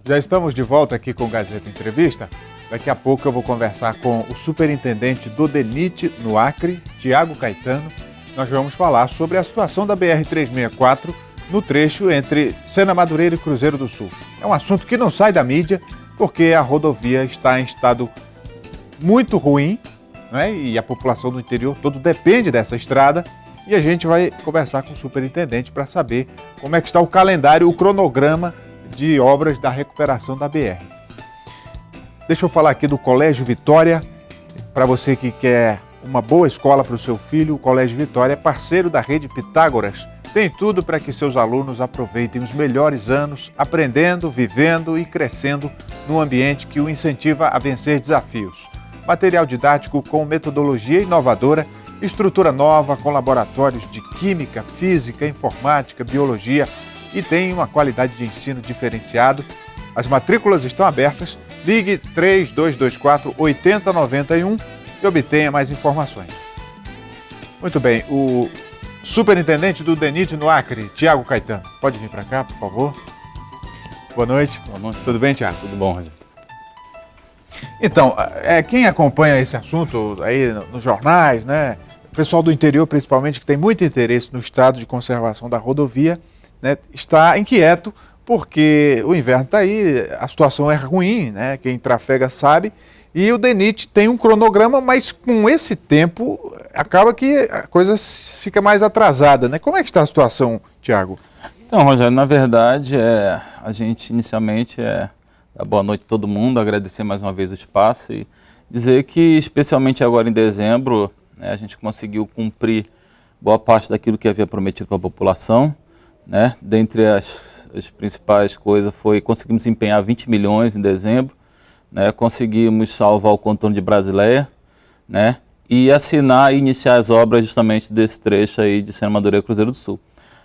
Já estamos de volta aqui com o Gazeta Entrevista. Daqui a pouco eu vou conversar com o superintendente do DENIT no Acre, Tiago Caetano. Nós vamos falar sobre a situação da BR-364 no trecho entre Sena Madureira e Cruzeiro do Sul. É um assunto que não sai da mídia porque a rodovia está em estado muito ruim, né? E a população do interior todo depende dessa estrada. E a gente vai conversar com o superintendente para saber como é que está o calendário, o cronograma de obras da recuperação da BR. Deixa eu falar aqui do Colégio Vitória. Para você que quer uma boa escola para o seu filho, o Colégio Vitória é parceiro da Rede Pitágoras. Tem tudo para que seus alunos aproveitem os melhores anos, aprendendo, vivendo e crescendo num ambiente que o incentiva a vencer desafios. Material didático com metodologia inovadora, estrutura nova com laboratórios de química, física, informática, biologia e tem uma qualidade de ensino diferenciado. As matrículas estão abertas. Ligue 3224-8091 e obtenha mais informações. Muito bem, o superintendente do DENIT no Acre, Tiago Caetano. Pode vir para cá, por favor. Boa noite. Boa noite. Tudo bem, Tiago? Tudo bom, Rogério. Então, quem acompanha esse assunto aí nos jornais, né? O pessoal do interior, principalmente, que tem muito interesse no estado de conservação da rodovia, né, está inquieto porque o inverno está aí, a situação é ruim, né? Quem trafega sabe. E o DENIT tem um cronograma, mas com esse tempo acaba que a coisa fica mais atrasada, né? Como é que está a situação, Tiago? Então, Rogério, na verdade, a gente inicialmente dar boa noite a todo mundo, agradecer mais uma vez o espaço e dizer que, especialmente agora em dezembro, né, a gente conseguiu cumprir boa parte daquilo que havia prometido para a população, né? Dentre as principais coisas conseguimos empenhar 20 milhões em dezembro, né? Conseguimos salvar o contorno de Brasileia, né? E assinar e iniciar as obras justamente desse trecho aí de Sena Madureira e Cruzeiro do Sul.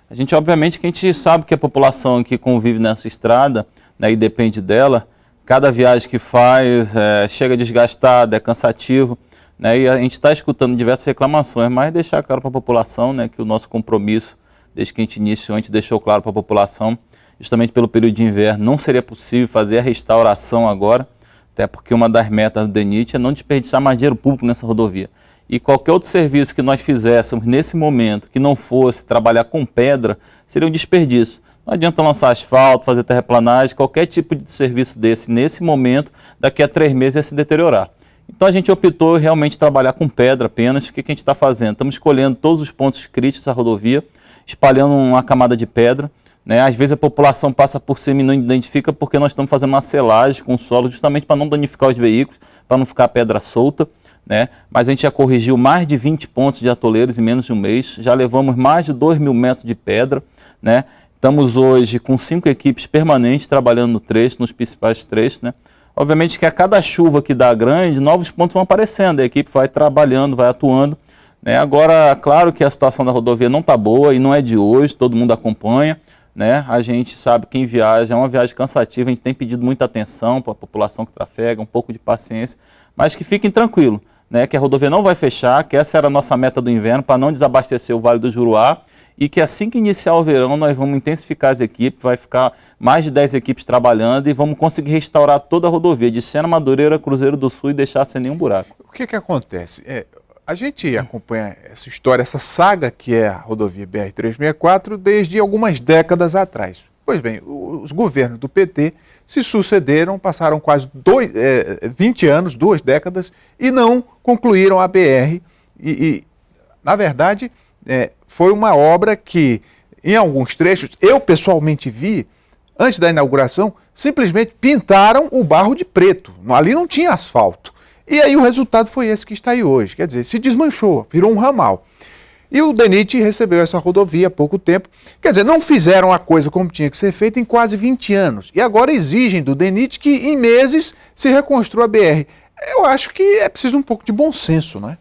A gente, obviamente, que a gente sabe que a população que convive nessa estrada, né, e depende dela, cada viagem que faz chega desgastada, é cansativo, né, e a gente está escutando diversas reclamações, mas deixar claro para a população, né, que o nosso compromisso, desde que a gente iniciou, a gente deixou claro para a população, justamente pelo período de inverno, não seria possível fazer a restauração agora, até porque uma das metas do DENIT é não desperdiçar mais dinheiro público nessa rodovia. E qualquer outro serviço que nós fizéssemos nesse momento, que não fosse trabalhar com pedra, seria um desperdício. Não adianta lançar asfalto, fazer terraplanagem, qualquer tipo de serviço desse, nesse momento, daqui a 3 meses ia se deteriorar. Então a gente optou realmente trabalhar com pedra apenas. O que a gente está fazendo? Estamos escolhendo todos os pontos críticos da rodovia, espalhando uma camada de pedra, né? Às vezes a população passa por cima e não identifica porque nós estamos fazendo uma selagem com o solo, justamente para não danificar os veículos, para não ficar pedra solta, né? Mas a gente já corrigiu mais de 20 pontos de atoleiros em menos de um mês, já levamos mais de 2.000 metros de pedra, né? Estamos hoje com 5 equipes permanentes trabalhando no trecho, nos principais trechos, né? Obviamente que a cada chuva que dá grande, novos pontos vão aparecendo, a equipe vai trabalhando, vai atuando, né? Agora, claro que a situação da rodovia não está boa e não é de hoje, todo mundo acompanha, né? A gente sabe que quem viaja é uma viagem cansativa, a gente tem pedido muita atenção para a população que trafega, um pouco de paciência, mas que fiquem tranquilos, né? Que a rodovia não vai fechar, que essa era a nossa meta do inverno, para não desabastecer o Vale do Juruá, e que assim que iniciar o verão nós vamos intensificar as equipes, vai ficar mais de 10 equipes trabalhando e vamos conseguir restaurar toda a rodovia de Sena Madureira, Cruzeiro do Sul e deixar sem nenhum buraco. O que acontece? A gente acompanha essa história, essa saga que é a rodovia BR-364 desde algumas décadas atrás. Pois bem, os governos do PT se sucederam, passaram quase 20 anos, 2 décadas, e não concluíram a BR. Na verdade, foi uma obra que, em alguns trechos, eu pessoalmente vi, antes da inauguração, simplesmente pintaram o barro de preto. Ali não tinha asfalto. E aí o resultado foi esse que está aí hoje. Quer dizer, se desmanchou, virou um ramal. E o DENIT recebeu essa rodovia há pouco tempo. Quer dizer, não fizeram a coisa como tinha que ser feita em quase 20 anos. E agora exigem do DENIT que em meses se reconstrua a BR. Eu acho que é preciso um pouco de bom senso, não é?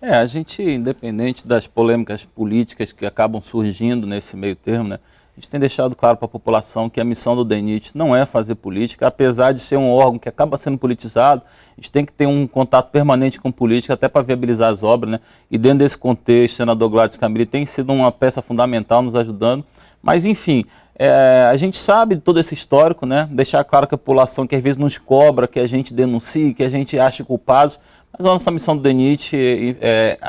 A gente, independente das polêmicas políticas que acabam surgindo nesse meio termo, né, a gente tem deixado claro para a população que a missão do DENIT não é fazer política, apesar de ser um órgão que acaba sendo politizado, a gente tem que ter um contato permanente com política, até para viabilizar as obras, né? E dentro desse contexto, o senador Gladys Camille tem sido uma peça fundamental nos ajudando, Mas, enfim, a gente sabe de todo esse histórico, né? Deixar claro que a população que às vezes nos cobra, que a gente denuncie, que a gente ache culpados, mas a nossa missão do DENIT,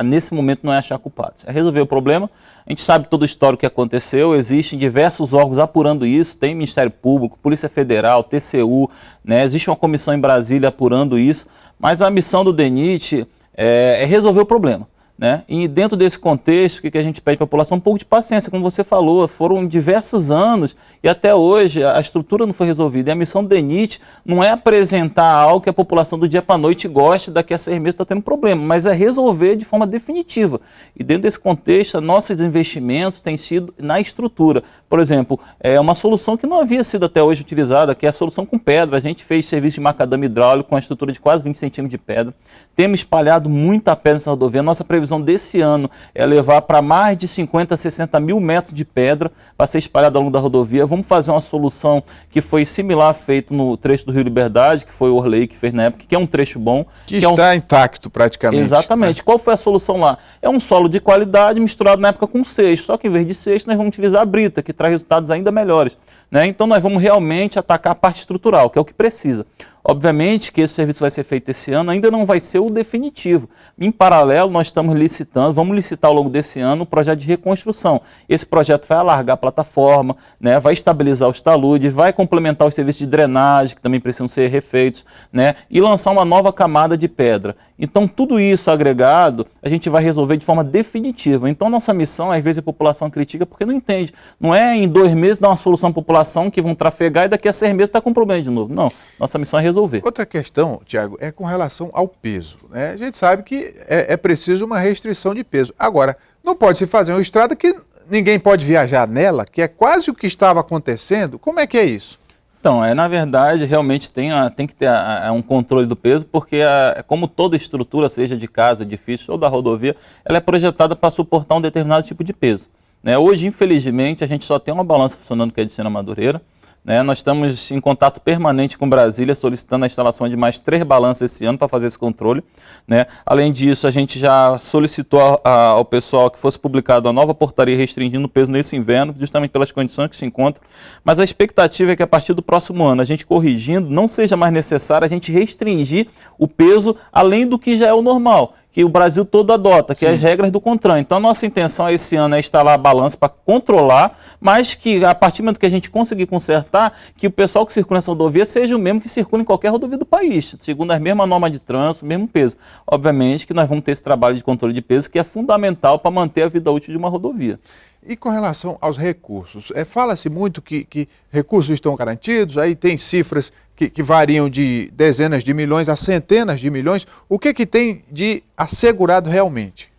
nesse momento, não é achar culpados, é resolver o problema. A gente sabe todo o histórico que aconteceu, existem diversos órgãos apurando isso, tem Ministério Público, Polícia Federal, TCU, né? Existe uma comissão em Brasília apurando isso, mas a missão do DENIT é resolver o problema. Né? E dentro desse contexto, o que a gente pede para a população? Um pouco de paciência, como você falou, foram diversos anos e até hoje a estrutura não foi resolvida. E a missão do DENIT não é apresentar algo que a população do dia para a noite goste, daqui a 6 meses está tendo problema, mas é resolver de forma definitiva. E dentro desse contexto, nossos investimentos têm sido na estrutura. Por exemplo, uma solução que não havia sido até hoje utilizada, que é a solução com pedra. A gente fez serviço de macadame hidráulico com uma estrutura de quase 20 centímetros de pedra. Temos espalhado muita pedra nessa rodovia. Nossa previsão desse ano é levar para mais de 50, 60 mil metros de pedra para ser espalhada ao longo da rodovia. Vamos fazer uma solução que foi similar feito no trecho do Rio Liberdade, que foi o Orley que fez na época, que é um trecho bom. Que está intacto praticamente. Exatamente. Né? Qual foi a solução lá? É um solo de qualidade misturado na época com seixo, só que em vez de seixo nós vamos utilizar a brita, que traz resultados ainda melhores. Né? Então nós vamos realmente atacar a parte estrutural, que é o que precisa. Obviamente que esse serviço vai ser feito esse ano, ainda não vai ser o definitivo. Em paralelo, nós estamos licitando, vamos licitar ao longo desse ano o projeto de reconstrução. Esse projeto vai alargar a plataforma, né, vai estabilizar os taludes, vai complementar os serviços de drenagem, que também precisam ser refeitos, né, e lançar uma nova camada de pedra. Então, tudo isso agregado, a gente vai resolver de forma definitiva. Então, nossa missão, às vezes a população critica porque não entende. Não é em 2 meses dar uma solução à população que vão trafegar e daqui a 6 meses está com problema de novo. Não, nossa missão é resolver. Outra questão, Tiago, é com relação ao peso. Né? A gente sabe que é preciso uma restrição de peso. Agora, não pode se fazer uma estrada que ninguém pode viajar nela, que é quase o que estava acontecendo. Como é que é isso? Então, na verdade, realmente tem que ter um controle do peso, porque como toda estrutura, seja de casa, edifício ou da rodovia, ela é projetada para suportar um determinado tipo de peso. Né? Hoje, infelizmente, a gente só tem uma balança funcionando, que é de Sena Madureira. Né? Nós estamos em contato permanente com Brasília, solicitando a instalação de mais 3 balanças esse ano para fazer esse controle. Né? Além disso, a gente já solicitou ao pessoal que fosse publicada a nova portaria restringindo o peso nesse inverno, justamente pelas condições que se encontram. Mas a expectativa é que a partir do próximo ano, a gente corrigindo, não seja mais necessário a gente restringir o peso além do que já é o normal, que o Brasil todo adota, que é as regras do CONTRAN. Então, a nossa intenção esse ano é instalar a balança para controlar, mas que a partir do momento que a gente conseguir consertar, que o pessoal que circula nessa rodovia seja o mesmo que circula em qualquer rodovia do país, segundo as mesmas normas de trânsito, mesmo peso. Obviamente que nós vamos ter esse trabalho de controle de peso que é fundamental para manter a vida útil de uma rodovia. E com relação aos recursos, fala-se muito que recursos estão garantidos, aí tem cifras que variam de dezenas de milhões a centenas de milhões. O que tem de assegurado realmente?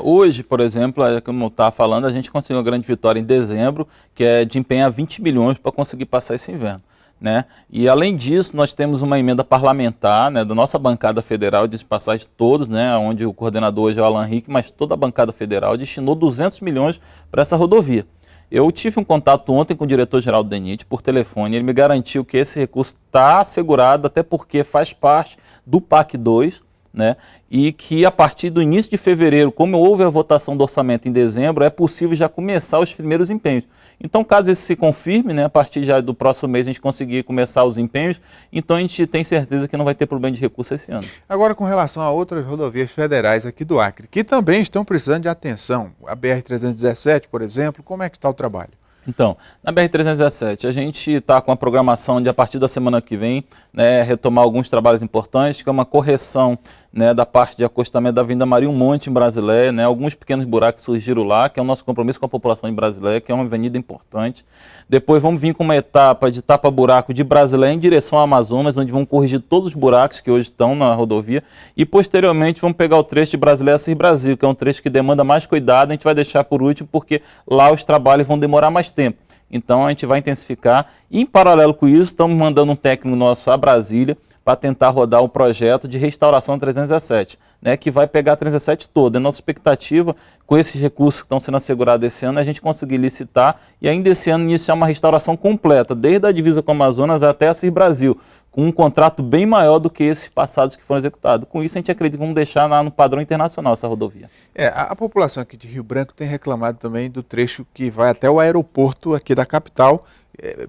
Hoje, por exemplo, como eu estava falando, a gente conseguiu uma grande vitória em dezembro, que é de empenhar 20 milhões para conseguir passar esse inverno. Né? E além disso, nós temos uma emenda parlamentar, né, da nossa bancada federal, de passagem todos, né, onde o coordenador hoje é o Alan Henrique, mas toda a bancada federal destinou 200 milhões para essa rodovia. Eu tive um contato ontem com o diretor-geral do DENIT por telefone, ele me garantiu que esse recurso está assegurado, até porque faz parte do PAC 2, né? E que a partir do início de fevereiro, como houve a votação do orçamento em dezembro, é possível já começar os primeiros empenhos. Então, caso isso se confirme, né, a partir já do próximo mês a gente conseguir começar os empenhos, então a gente tem certeza que não vai ter problema de recurso esse ano. Agora, com relação a outras rodovias federais aqui do Acre, que também estão precisando de atenção, a BR-317, por exemplo, como é que está o trabalho? Então, na BR-317, a gente está com a programação de, a partir da semana que vem, né, retomar alguns trabalhos importantes, que é uma correção, né, da parte de acostamento da Avenida Maria Monte em Brasilé, né, alguns pequenos buracos surgiram lá, que é o nosso compromisso com a população de Brasilé, que é uma avenida importante. Depois vamos vir com uma etapa de tapa-buraco de Brasilé em direção ao Amazonas, onde vamos corrigir todos os buracos que hoje estão na rodovia, e posteriormente vamos pegar o trecho de Brasilé a Assis Brasil, que é um trecho que demanda mais cuidado, a gente vai deixar por último, porque lá os trabalhos vão demorar mais tempo. Então a gente vai intensificar. E, em paralelo com isso, estamos mandando um técnico nosso a Brasília para tentar rodar um projeto de restauração da 317, né, que vai pegar a 317 toda. A nossa expectativa, com esses recursos que estão sendo assegurados esse ano, é a gente conseguir licitar e ainda esse ano iniciar uma restauração completa, desde a divisa com o Amazonas até Assis Brasil, com um contrato bem maior do que esses passados que foram executados. Com isso, a gente acredita que vamos deixar no padrão internacional essa rodovia. A população aqui de Rio Branco tem reclamado também do trecho que vai até o aeroporto aqui da capital.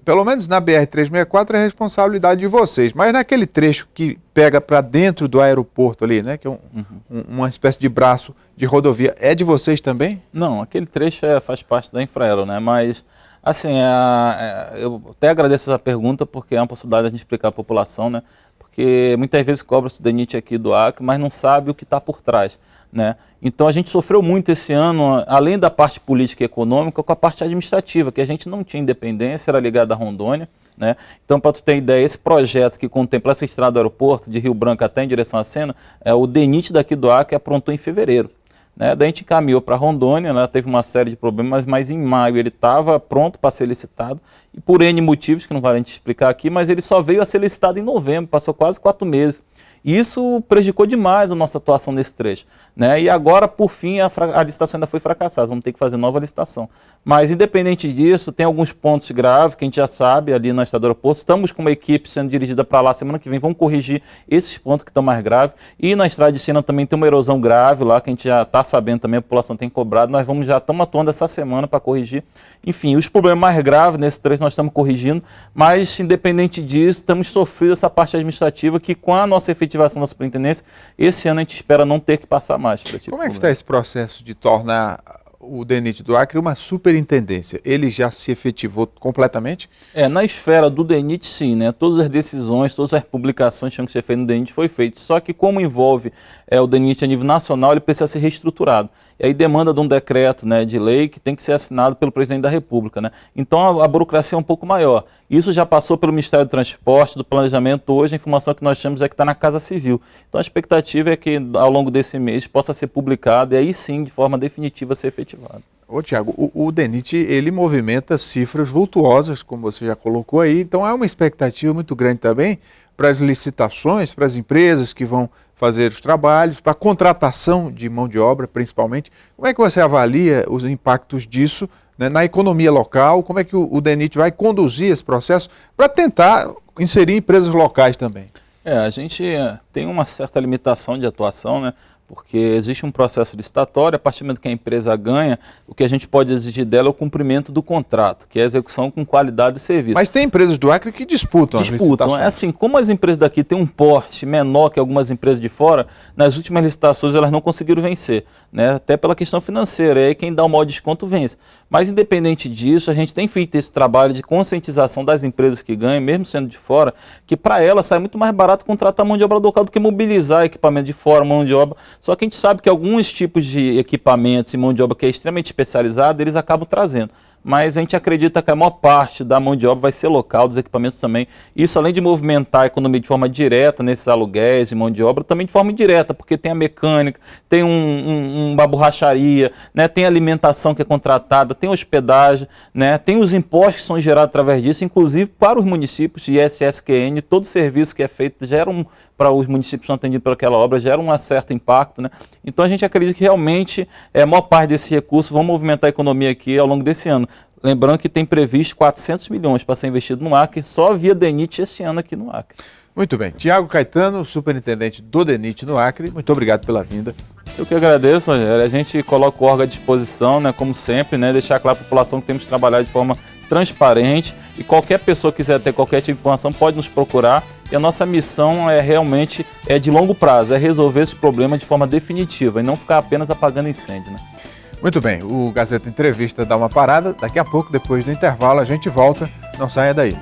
Pelo menos na BR-364 é responsabilidade de vocês, mas naquele trecho que pega para dentro do aeroporto ali, né, que é uma espécie de braço de rodovia, é de vocês também? Não, aquele trecho faz parte da Infraero, né, mas assim, eu até agradeço essa pergunta porque é uma possibilidade de a gente explicar à população, né, porque muitas vezes cobra-se o DENIT aqui do Acre, mas não sabe o que está por trás. Né? Então a gente sofreu muito esse ano, além da parte política e econômica, com a parte administrativa, que a gente não tinha independência, era ligada à Rondônia. Né? Então, para tu ter ideia, esse projeto que contempla essa estrada do aeroporto, de Rio Branco até em direção à Sena, o DENIT daqui do Acre aprontou em fevereiro. Né? Daí a gente encaminhou para Rondônia, né? Teve uma série de problemas, mas em maio ele estava pronto para ser licitado, e por N motivos, que não vale a gente explicar aqui, mas ele só veio a ser licitado em novembro, passou quase 4 meses. E isso prejudicou demais a nossa atuação nesse trecho. Né? E agora, por fim, a licitação ainda foi fracassada, vamos ter que fazer nova licitação. Mas, independente disso, tem alguns pontos graves que a gente já sabe ali na estrada do aeroporto. Estamos com uma equipe sendo dirigida para lá semana que vem, vamos corrigir esses pontos que estão mais graves. E na estrada de Sena também tem uma erosão grave lá, que a gente já está sabendo também, a população tem cobrado. Nós já estamos atuando essa semana para corrigir. Enfim, os problemas mais graves nesse trecho nós estamos corrigindo, mas, independente disso, estamos sofrendo essa parte administrativa que, com a nossa efetivação da superintendência, esse ano a gente espera não ter que passar mais por esse tipo. Como é que está esse processo de tornar o DENIT do Acre uma superintendência? Ele já se efetivou completamente? Na esfera do DENIT, sim, né? Todas as decisões, todas as publicações que tinham que ser feitas no DENIT foi feito. Só que como envolve o DENIT a nível nacional, ele precisa ser reestruturado. E aí demanda de um decreto, né, de lei que tem que ser assinado pelo presidente da República. Né? Então a burocracia é um pouco maior. Isso já passou pelo Ministério do Transporte, do Planejamento. Hoje a informação que nós temos é que está na Casa Civil. Então a expectativa é que ao longo desse mês possa ser publicado e aí sim, de forma definitiva, ser efetivado. Ô Tiago, o DENIT, ele movimenta cifras vultuosas, como você já colocou aí, então há uma expectativa muito grande também para as licitações, para as empresas que vão fazer os trabalhos, para a contratação de mão de obra, principalmente. Como é que você avalia os impactos disso, né, na economia local? Como é que o DENIT vai conduzir esse processo para tentar inserir empresas locais também? A gente tem uma certa limitação de atuação, né? Porque existe um processo licitatório, a partir do momento que a empresa ganha, o que a gente pode exigir dela é o cumprimento do contrato, que é a execução com qualidade do serviço. Mas tem empresas do Acre que disputam as licitações. É assim, como as empresas daqui têm um porte menor que algumas empresas de fora, nas últimas licitações elas não conseguiram vencer, né? Até pela questão financeira, e aí quem dá o maior desconto vence. Mas independente disso, a gente tem feito esse trabalho de conscientização das empresas que ganham, mesmo sendo de fora, que para elas sai muito mais barato contratar mão de obra local do que mobilizar equipamento de fora, mão de obra. Só que a gente sabe que alguns tipos de equipamentos e mão de obra que é extremamente especializada, eles acabam trazendo. Mas a gente acredita que a maior parte da mão de obra vai ser local, dos equipamentos também. Isso, além de movimentar a economia de forma direta nesses aluguéis de mão de obra, também de forma indireta, porque tem a mecânica, tem uma borracharia, né, tem a alimentação que é contratada, tem hospedagem, né, tem os impostos que são gerados através disso, inclusive para os municípios de ISSQN, todo serviço que é feito gera para os municípios que são atendidos por aquela obra, gera um certo impacto. Né? Então a gente acredita que realmente a maior parte desses recursos vão movimentar a economia aqui ao longo desse ano. Lembrando que tem previsto 400 milhões para ser investido no Acre, só via DENIT esse ano aqui no Acre. Muito bem. Tiago Caetano, superintendente do DENIT no Acre, muito obrigado pela vinda. Eu que agradeço, Rogério. A gente coloca o órgão à disposição, né, como sempre, né, deixar claro para a população que temos que trabalhar de forma transparente e qualquer pessoa que quiser ter qualquer tipo de informação pode nos procurar. E a nossa missão realmente de longo prazo, é resolver esse problema de forma definitiva e não ficar apenas apagando incêndio. Né? Muito bem, o Gazeta Entrevista dá uma parada, daqui a pouco, depois do intervalo, a gente volta, não saia daí.